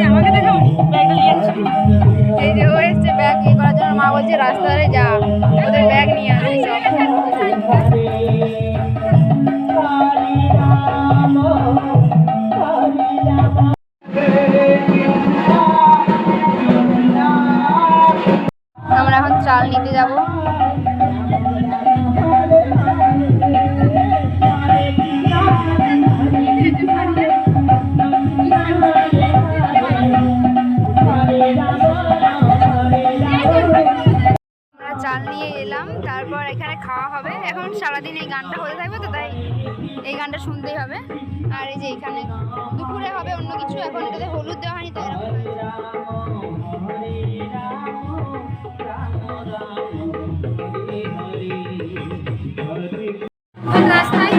আমাকে দেখো ব্যাগটা নিয়ে আসছি। এই যে ও এসছে ব্যাগ নিয়ে করার জন্য, মা বলছে রাস্তা ধরে যা, ওদের ব্যাগ নিয়ে আসবি সব। আমরা এখন চাল নিতে যাব। চাল নিয়ে এলাম, তারপর এখানে খাওয়া হবে। এখন সারাদিন এই গানটা হতে থাকবে, তো তাই এই গানটা শুনতেই হবে। আর এই যে এখানে দুপুরে হবে অন্য কিছু, এখন এটাতে হলুদ দেওয়া হয়নি, তাই রাস্তায়